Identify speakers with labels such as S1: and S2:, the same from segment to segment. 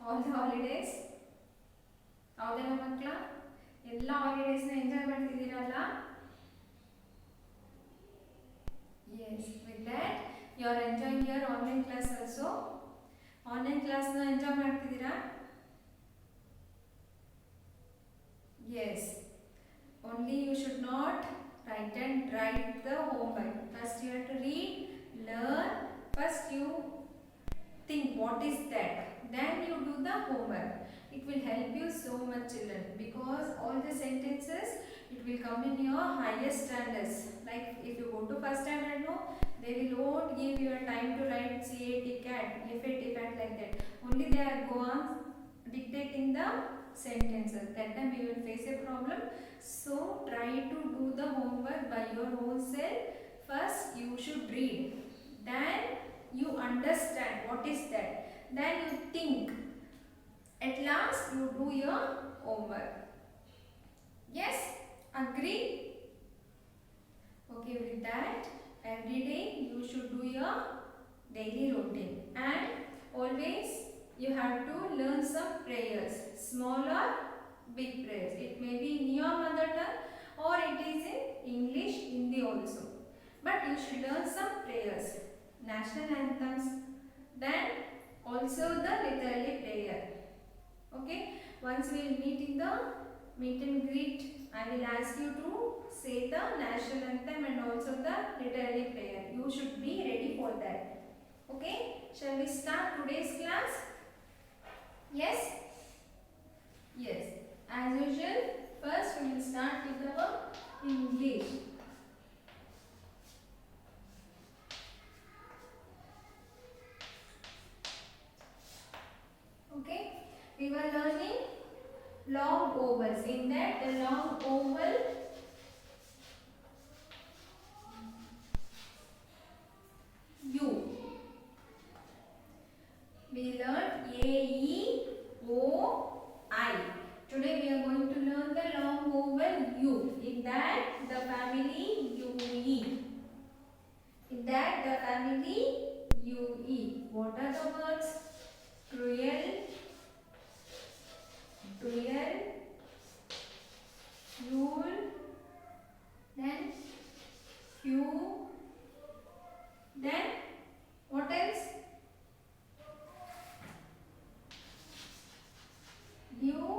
S1: All the holidays? ಹೌದಲ್ಲ ಮಕ್ಕಳ? ಎಲ್ಲ ಹಾಲಿಡೇಸ್ನ enjoy ಮಾಡ್ತಿದ್ದೀರಲ್ಲ? Yes, with that you are enjoying your online class also. Online class na enjoy ಮಾಡ್ತಿದ್ದೀರಾ? Yes. Only you should not write the homework. First you have to read, learn. First you think what is that. Then you do the homework. It will help you so much, children, because all the sentences it will come in your highest standards. Like if you go to first standard, no, they will not give you a time to write CAT, CAT, FAT like that. Only they are go on dictating the sentences. That time you will face a problem. So try to do the homework by your own self. First you should read. Then you understand what is that. Then you think. At last you do your homework. Yes? Agree? Okay, with that, every day you should do your daily routine. And always you have to learn some prayers. Small or big prayers. It may be in your mother tongue or it is in English, Hindi also. But you should learn some prayers. National anthems. Then also the literary prayer. Okay, once we will meet in the meet and greet, I will ask you to say the national anthem and also the literary prayer. You should be ready for that. Okay, shall we start today's class? Yes? Yes. As usual, first we will start with our English. Okay, we were learning long ovals. In that, the long oval U. We learned A-E-O-I. Today we are going to learn the long oval U. In that, the family UE. In that, the family UE. What are the words? Cruel, dual, yule, then hue, then what else? Due,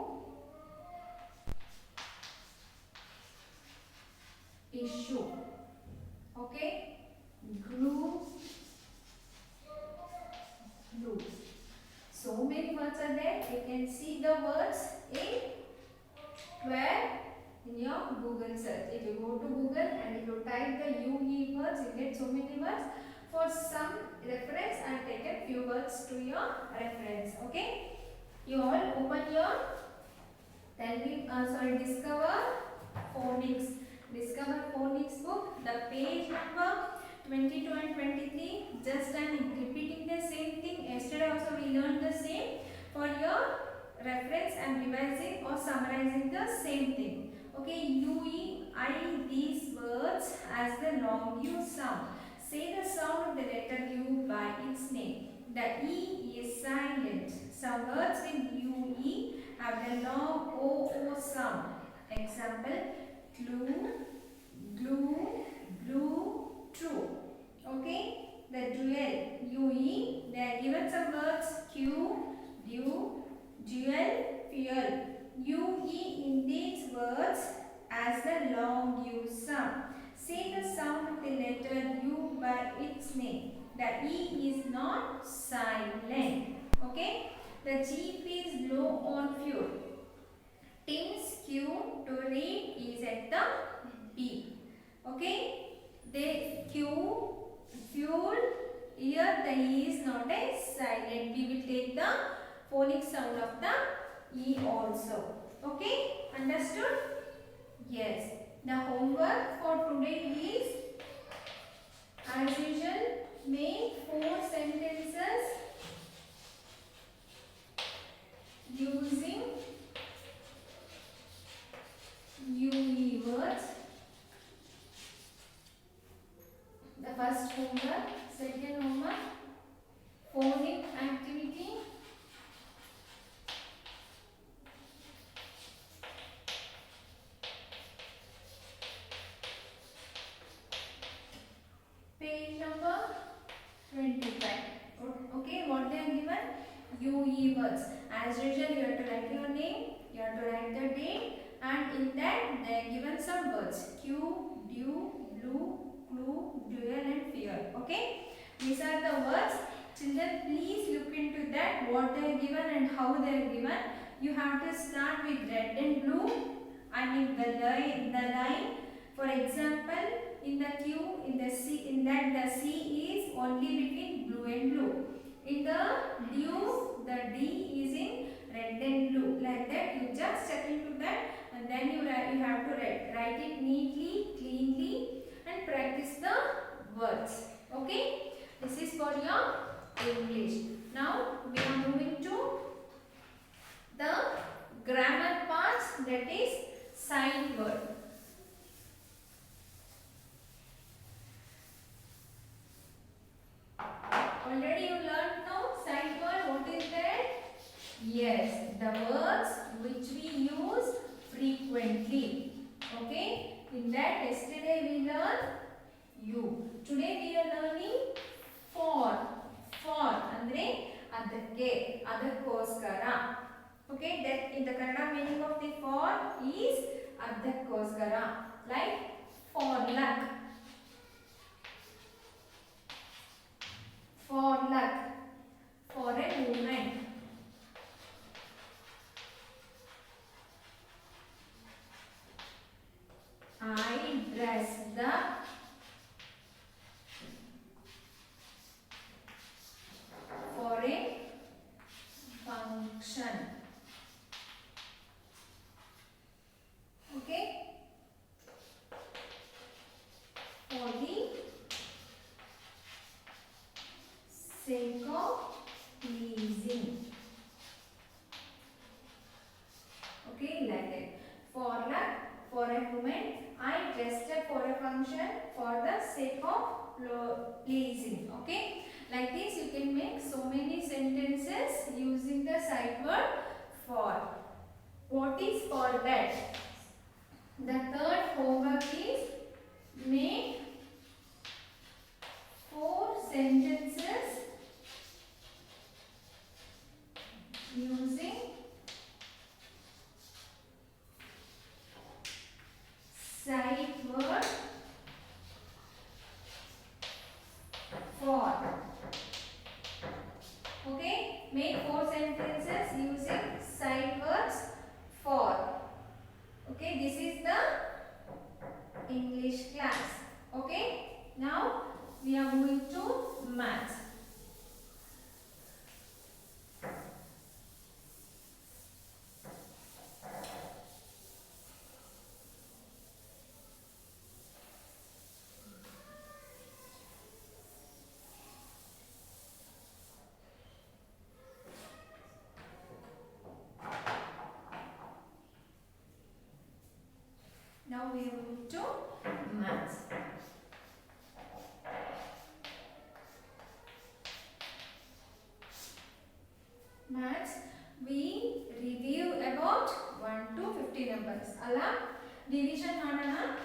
S1: issue. Okay, glue, glue. So many words are there. You can see the words in where in your Google search. If you go to Google and if you type the UE words, you get so many words. For some reference, I have taken few words to your reference. Okay, you all open your Discover Phonics. Discover Phonics book. The page number 22 and 23. Just I am repeating the same thing. Yesterday also we learned the same. For your reference, I am revising or summarizing the same thing. Okay, UE, I these words as the long U sound. Say the sound of the letter U by its name. The E is silent. Some words with UE have the long OO sound. Example, clue, glue, blue, true. Okay, the dual UE, they are given some words Q, due, dual, fuel. UE in these words as the long U sound. Say the sound of the letter U by its name. The E is not silent. Okay, the jeep is low on fuel. Tim's cue to read is at the B. Okay, the cue, fuel, here the E is not a silent. We will take the phonic sound of the E also. Okay, understood? Yes. The homework for today is, as usual, make 4 sentences using UE words. The first homework. Second homework, phonic activity. Okay, what they are given? UE words. As usual, you have to write your name, you have to write the date, and in that they are given some words. Q, due, blue, clue, dual, and fear. Okay, these are the words. Children, please look into that, what they are given and how they are given. You have to start with red and blue, and in the line. For example, in the Q, in the C, in that the C is only between blue and blue. In the due, the D is in red and blue. Like that, you just step into that, and then you have to write it neatly, cleanly, and practice the words. Okay, this is for your English. Now we are moving to the grammar parts, that is sight word. Already you learned now sight word. What is that? Yes, the words which we use frequently. Okay, in that yesterday we learned you. Today we are learning for. For andre adake, adakkoskara. Okay, that in the Kannada meaning of the for is adakkoskara. Like for luck. For luck. For a movement. I dressed up for a function. Okay, for the sake of pleasing. Okay, like that. For luck, for a moment, I dressed up for a function for the sake of pleasing. Okay, like this you can make so many sentences using the sight word for. What is for that? The third homework is make 4 sentences using sight word for. Okay, make 4 sentences using sight words for. Okay, this is the English class. Okay, now we are moving to maths. Now we are moving to maths. Maths, we review about 1 to 50 numbers. Alla division madana.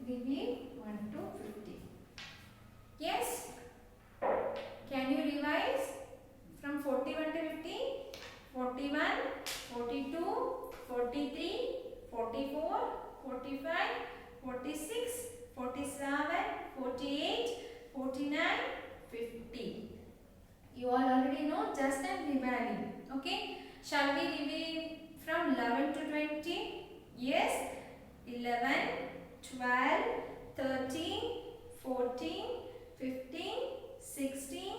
S1: Review 1 to 50. Yes? Can you revise from 41 to 50? 41, 42, 43, 44, 45, 46, 47, 48, 49, 50. You all already know, just I'm revaluing. Okay? Shall we review from 11 to 20? Yes? 11, 12, 13, 14, 15, 16,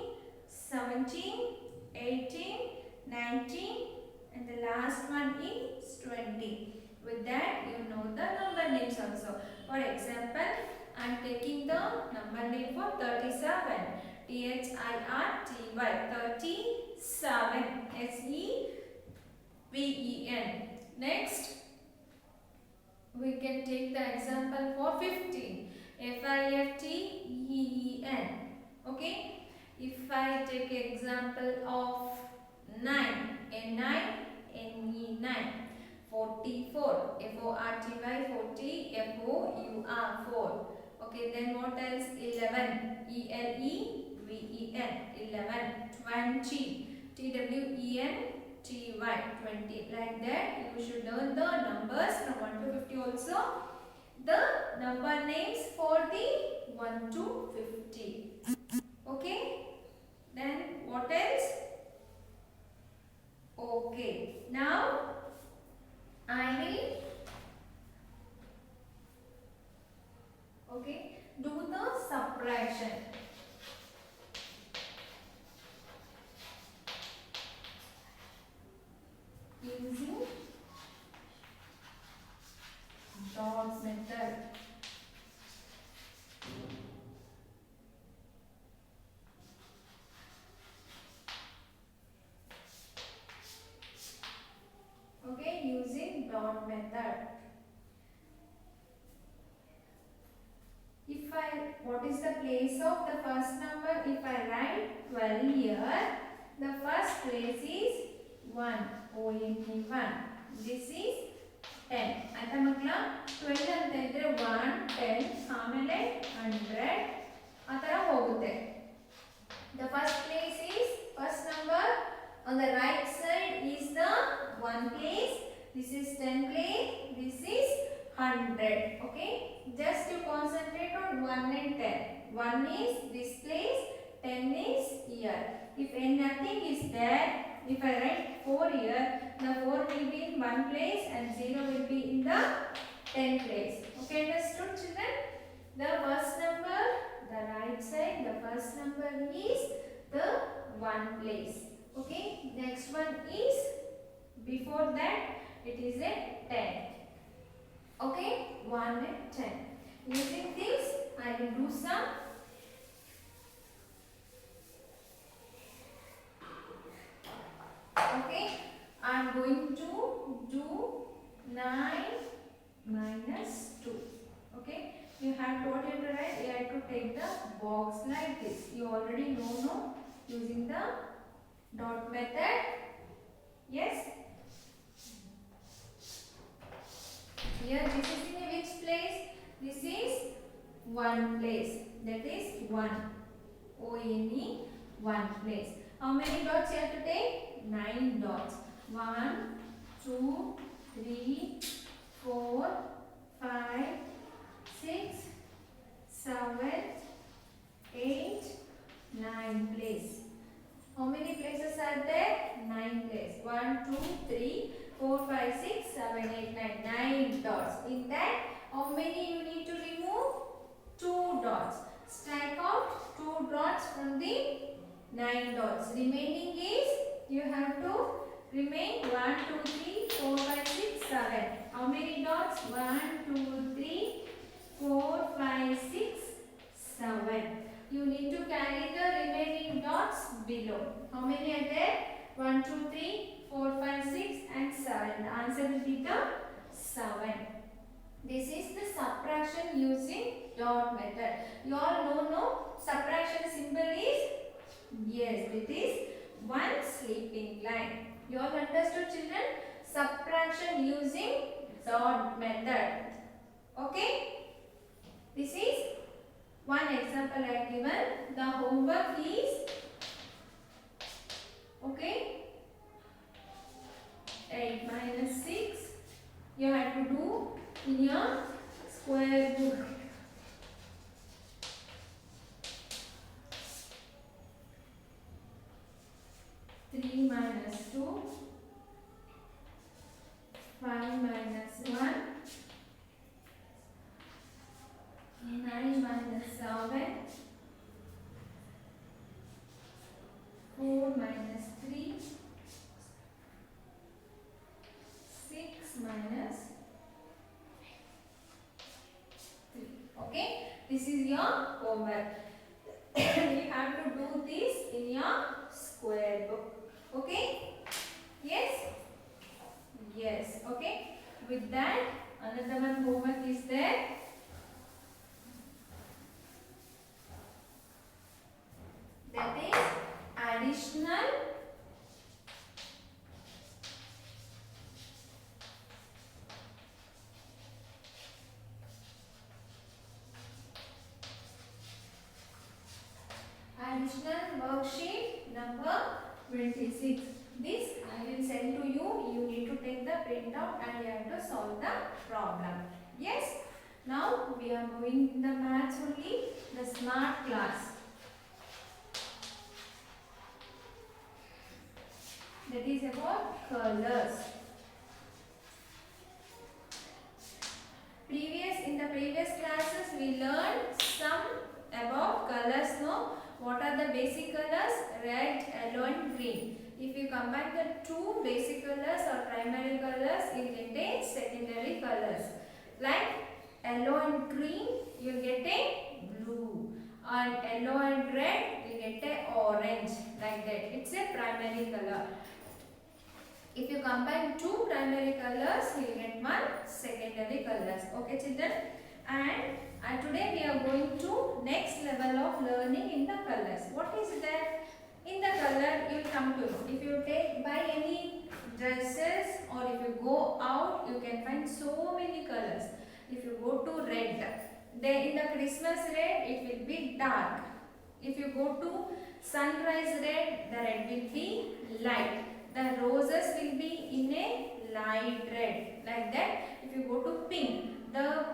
S1: 17, 18, 19, and the last one is 20. With that, you know the number names also. For example, I am taking the number name for 37. THIRTY, 37. SEVEN. Next, we can take the example for 15. FIFTEEN. Okay. If I take example of 9, N9, NE9. 44. F-O-R-T-Y, 40. F-O-U-R, 4. Okay, then what else? 11. E-L-E-V-E-N, 11. 20. T-W-E-N-T-Y, 20. Like that, you should learn the numbers from 1 to 50 also. The number names for the 1 to 50. Okay. Then what else? Okay. Now I will do the subtraction. Using dots method. Okay, using dot method. What is the place of the first number? If I write 12 here, the first place is 1, O-N-E 1. This is 10. ಆಯ್ತಾ ಮಕ್ಕಳ? 12 ಅಂತ ಇದ್ರೆ 1, 10, ಆಮೇಲೆ 100 ಆ ತರ ಹೋಗುತ್ತೆ. The first place is first number. On the right side is the 1 place. This is 10 place. This is 100. Okay. Just you concentrate on 1 and 10. 1 is this place. 10 is here. If nothing is there, if I write 4 here, the 4 will be in 1 place and 0 will be in the 10 place. Okay, understood children? The first number, the right side, the first number is the 1 place. Okay, next one is, before that, it is a 10. Okay, 1 and 10. Using this, I will do some. Okay, I am going to do 9 minus 2. Okay, you have to, what you have to write? You have to take the box like this. You already know, no? Using the dot method. Yes. Here, this is in which place? This is 1 place. That is 1. O-N-E, 1 place. How many dots you have to take? 9 dots. 1, 2, 3, 4, 5, 6, 7, 8, 9 place. How many places are there? 9 places. 1, 2, 3, 4, 5, 6, 7, 8, 9. 9 dots. In that, how many you need to remove? 2 dots. Strike out 2 dots from the 9 dots. Remaining is, you have to remain 1, 2, 3, 4, 5, 6, 7. How many dots? 1, 2, 3, 4, 5, 6, 7. You need to carry the remaining dots below. How many are there? 1, 2, 3, 4, 5, 6 and 7. The answer will be the 7. This is the subtraction using dot method. You all know, no? Subtraction symbol is, yes, it is 1 sleeping line. You all understood, children? Subtraction using dot method. Okay? This is one example I have given. The homework is, okay, 8 minus 6. You have to do in your square book. 3 minus 2, 5 minus 1, 9 minus 7, 4 minus 3, 6 minus 3. Okay, this is your homework. You have to do this in your square book. Okay? Yes? Yes. Okay? With that, another one homework is there. That is additional worksheet number 26. This I will send to you. You need to take the printout and you have to solve the problem. Yes. Now we are going in the maths only, the smart class. That is about colors. In the previous classes we learned some about colors. No, what are the basic colors? Red, yellow and green. If you combine the two basic colors or primary colors, you get a secondary colors. Like yellow and green, you get a blue. And yellow and red, you get a orange. Like that. It's a primary color. If you combine two primary colors, you will get one secondary colors. Okay, children? And today we are going to next level of learning in the colors. What is that? In the color, you will come to know. If you buy any dresses or if you go out, you can find so many colors. If you go to red, then in the Christmas red, it will be dark. If you go to sunrise red, the red will be light. The roses will be in a light red, like that. If you go to pink, the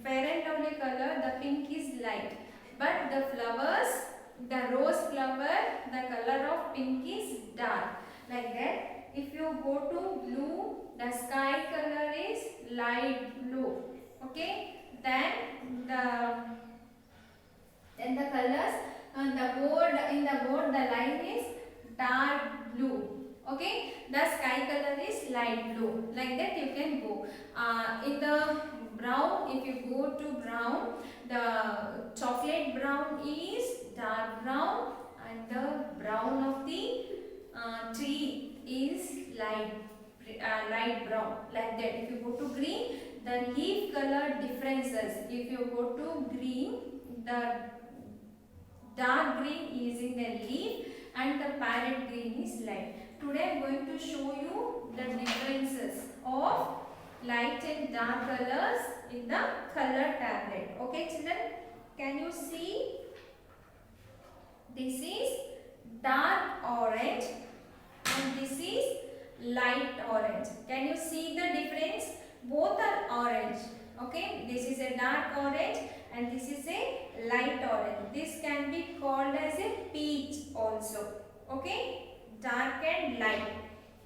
S1: fair and lovely color, the pink is light. But the flowers, the rose flower, the color of pink is dark, like that. If you go to blue, the sky color is light blue. Okay. Then the colors, the board, in the board the line is dark blue. Okay, the sky color is light blue. Like that you can go. In the brown, if you go to brown, the chocolate brown is dark brown and the brown of the tree is light brown. Like that. If you go to green, the leaf color differences. If you go to green, the dark green is in the leaf and the parrot green is light. Today I am going to show you the differences of light and dark colors in the color tablet. Okay, children? Can you see? This is dark orange and this is light orange. Can you see the difference? Both are orange. Okay, this is a dark orange and this is a light orange. This can be called as a peach also. Okay, dark and light.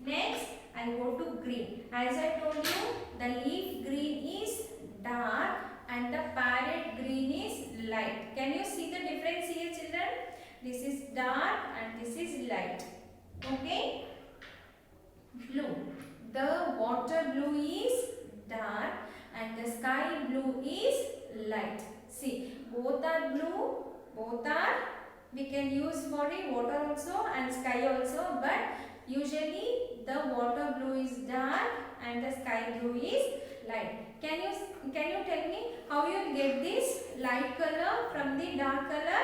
S1: Next, I go to green. As I told you, the leaf green is dark and the parrot green is light. Can you see the difference here, children? This is dark and this is light. Okay, blue. The water blue is dark and the sky blue is light. See, both are blue, both are we can use for a water also and sky also, but usually the water blue is dark and the sky blue is light. Can you tell me how you get this light color from the dark color?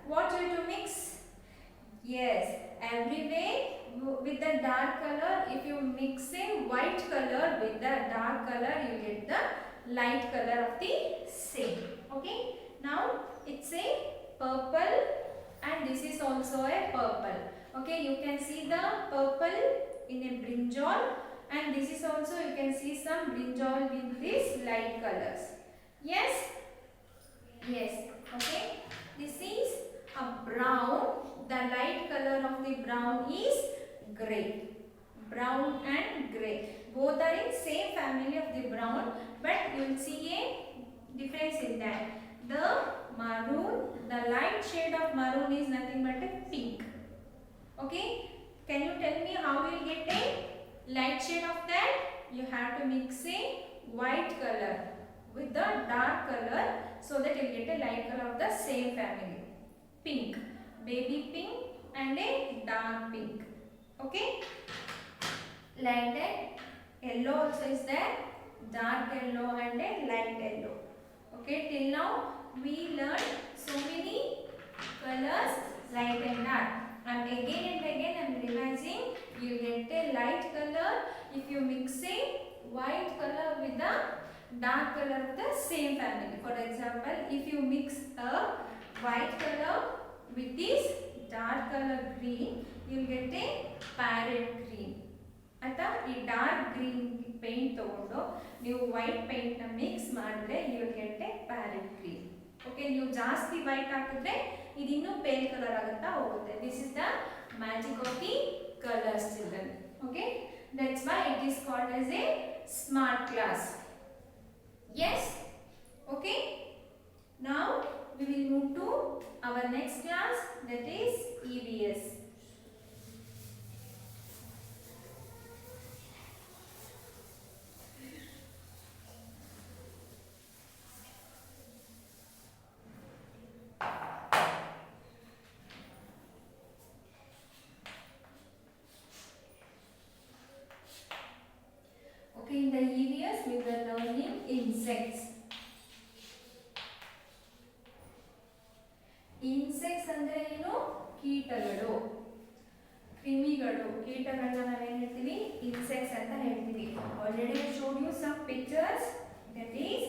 S1: What you have to mix? Yes, every way with the dark color, if you mix a white color with the dark color, you get the light color of the same. Okay, now it's a purple and this is also a purple. Okay, you can see the purple in a brinjal and this is also you can see some brinjal with these light colors. Yes? Yes. Okay, this is a brown. The light color of the brown is grey. Brown and grey. Both are in same family of the brown, but you will see a difference in that. The maroon, the light shade of maroon is nothing but a pink. Okay, can you tell me how you will get a light shade of that? You have to mix a white color with the dark color so that you will get a light color of the same family. Pink, baby pink and a dark pink. Okay, like that. Yellow also is there, dark yellow and a light yellow. Okay, till now we learned so many colors, light and dark. And again I am revising. You get a light color if you mix a white color with the dark color of the same family. For example, if you mix a white color with this dark color green, you will get a parrot green. ಆಯ್ತಾ? ಈ dark green paint ತಗೊಂಡು ನೀವು white paint ನ mix ಮಾಡಿದ್ರೆ you will get a parrot green. Okay, ನೀವು ಜಾಸ್ತಿ white ಹಾಕಿದ್ರೆ ಇದು ಇನ್ನೂ ಪೇಲ್ ಕಲರ್ ಆಗುತ್ತಾ ಹೋಗುತ್ತೆ. This is the magic of the colours children. Okay, that's why it is called as a smart class. Yes, okay, now we will move to our next class, that is EVS. Okay, in the EVS we were learning insects. Insects ಅಂದ್ರೆ ಏನು? ಕೀಟಗಳು, ಕ್ರಿಮಿಗಳು. ಕೀಟಗಳನ್ನ ನಾವೇನು ಹೇಳ್ತೀವಿ? Insects ಅಂತ ಹೇಳ್ತೀವಿ. Already I showed you some pictures. That is,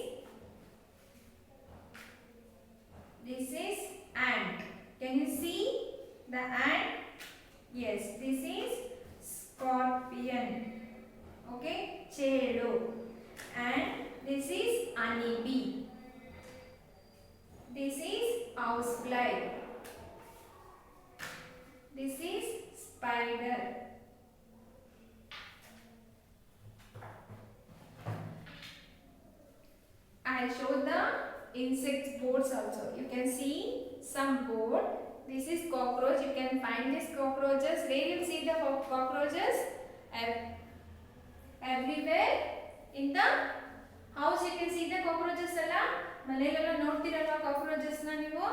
S1: this is ant. Can you see the ant? Yes, this is scorpion. Okay, chedu. And this is honeybee. This is housefly. This is spider. I show the insect boards also. You can see some board. This is cockroach. You can find these cockroaches. Where you see the cockroaches? Everywhere in the house you can see the cockroaches alla. ಮನೆಯಲ್ಲೆಲ್ಲ ನೋಡ್ತಿರಲ್ವಾ cockroaches ನ ನೀವು?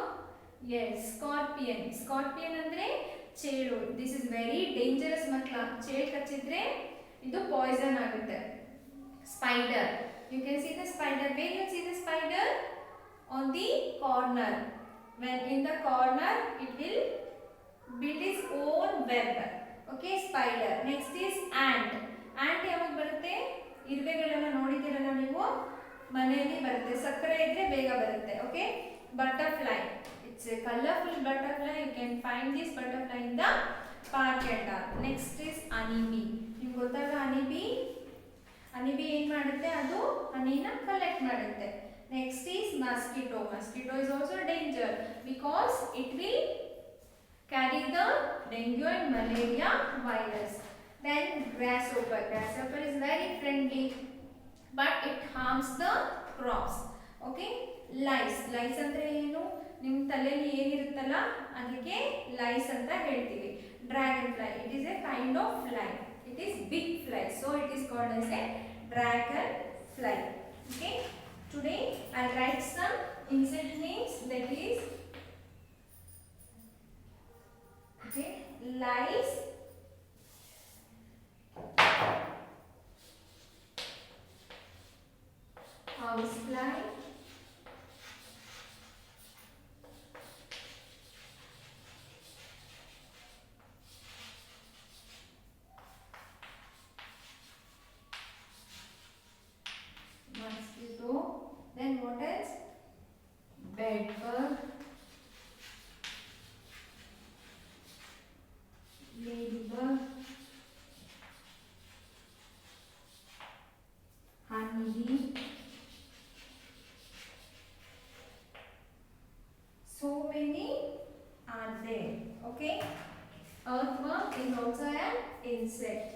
S1: S, scorpion. Scorpion ಅಂದ್ರೆ ಚೇಳು. This is very dangerous ಮಕ್ಕಳ. ಚೇಳು ಕಚ್ಚಿದ್ರೆ ಇದು poison ಆಗುತ್ತೆ. Spider, you can see the spider. Where you see the spider? On the corner. when in the corner it will build its own web. Okay, spider. Next is ant. ant ಯಾವಾಗ ಬರುತ್ತೆ? ಇರುವೆಗಳನ್ನ ನೋಡಿದಿರಲ್ಲ ನೀವು, ಮನೆಯಲ್ಲಿ ಬರುತ್ತೆ. ಸಕ್ಕರೆ ಇದ್ರೆ ಬೇಗ ಬರುತ್ತೆ. Okay, butterfly. It's a colourful butterfly. You can find this butterfly in the park and all. Next is honeybee. ನಿಮ್ಗೆ ಗೊತ್ತಲ್ಲ ಹನಿಬಿ? ಹನಿಬಿ ಏನು ಮಾಡುತ್ತೆ? ಅದು ಹನಿನ ಕಲೆಕ್ಟ್ ಮಾಡುತ್ತೆ. Next is mosquito. Mosquito is also danger because it will carry the dengue and malaria virus. Then grasshopper. Grasshopper is very friendly, but it harms the crops. Okay, lice. Lice ಅಂದ್ರೆ ಏನು? ನಿಮ್ಮ ತಲೆಯಲ್ಲಿ ಏನಿರುತ್ತಲ್ಲ ಅದಕ್ಕೆ lice ಅಂತ ಹೇಳ್ತೀವಿ. Dragon fly. It is a kind of fly. It is big fly, so it is called as a dragon fly. Okay, today I'll write some insect names. That is, okay, lice, housefly, mosquito, then what else? Bedbug, ladybug, honeybee. So many are there. Okay, earthworm is also an insect.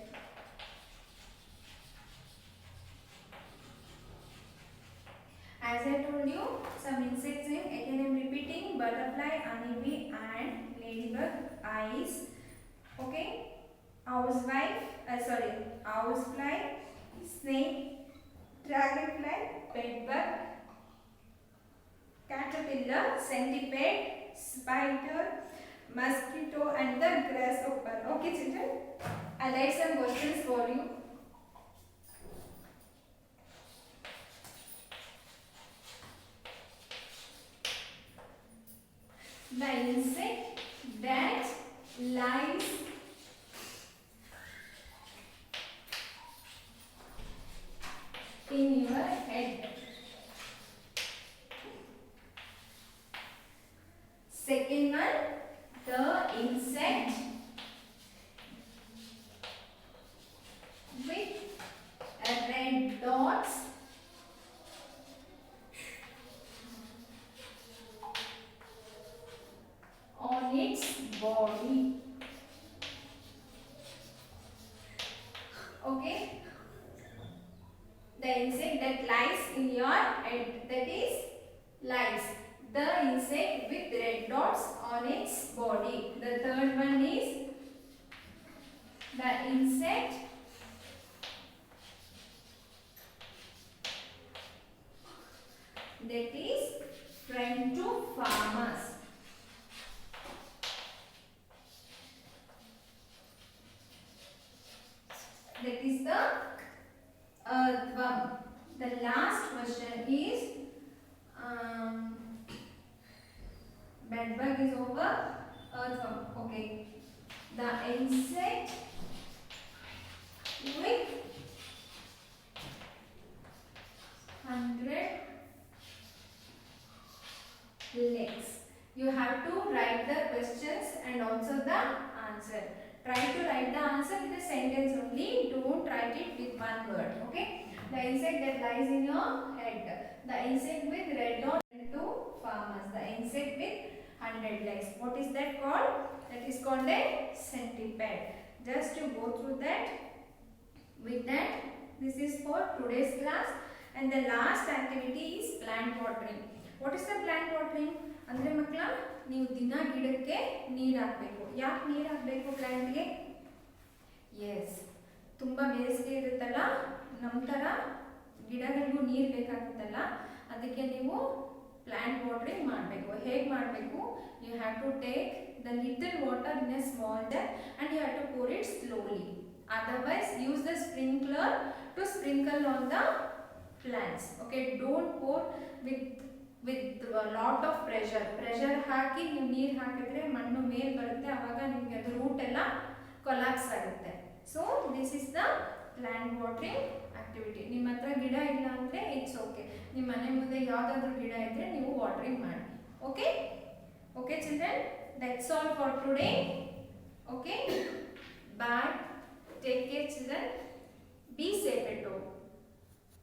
S1: As I told you, some insects name. Again I am repeating: butterfly, honeybee, ant, ladybug, eyes. Okay, housefly, snake, dragonfly, bedbug, caterpillar, centipede, spider, mosquito, and the grasshopper. Okay, children, I'll write some questions for you. The insect that lies in your head. Second one, the dots on its body. Okay, the insect that lies in your head, that is lice. The insect with red dots on its body. The third one is the insect that is friend to farmers. That is the earthworm. The last question is bedbug is over. Earthworm. Okay. The insect with 100 legs. You have to write the questions and also the answer. Try to write the answer with a sentence only. Don't write it with one word. Okay. The insect that lies in your head. The insect with red dot to farmers. The insect with 100 legs. What is that called? That is called a centipede. Just to go through that. With that, this is for today's class. And the last activity is plant watering. What is the plant watering? ಅಂದರೆ ಮಕ್ಕಳ ನೀವು ದಿನ ಗಿಡಕ್ಕೆ ನೀರು ಹಾಕಬೇಕು. ಯಾಕೆ ನೀರು ಹಾಕಬೇಕು ಪ್ಲಾಂಟ್ಗೆ? ಎಸ್, ತುಂಬ ಬೇಸಿಗೆ ಇರುತ್ತಲ್ಲ, ನಮ್ಮ ಥರ ಗಿಡಗಳಿಗೂ ನೀರು ಬೇಕಾಗುತ್ತಲ್ಲ, ಅದಕ್ಕೆ ನೀವು ಪ್ಲಾಂಟ್ ವಾಟರಿಂಗ್ ಮಾಡಬೇಕು. ಹೇಗೆ ಮಾಡಬೇಕು? You have to take the little water in a small jar and you have to pour it slowly. Otherwise, use the sprinkler to sprinkle on the plants. Okay, don't pour with a lot of pressure. Pressure ಹಾಕಿ ನೀವು ನೀರು ಹಾಕಿದ್ರೆ ಮಣ್ಣು ಮೇಲೆ ಬರುತ್ತೆ, ಆವಾಗ ನಿಮಗೆ ಅದು root ಎಲ್ಲ ಕೊಲಾಪ್ಸ್ ಆಗುತ್ತೆ. So this is the plant watering activity. ನಿಮ್ಮ ಹತ್ರ ಗಿಡ ಇಲ್ಲ ಅಂದರೆ ಇಟ್ಸ್ ಓಕೆ, ನಿಮ್ಮ ಮನೆ ಮುಂದೆ ಯಾವುದಾದ್ರೂ ಗಿಡ ಇದ್ದರೆ ನೀವು ವಾಟರಿಂಗ್ ಮಾಡಿ. Okay okay children, that's all for today. Okay, bye. Take care children. Be safe at home.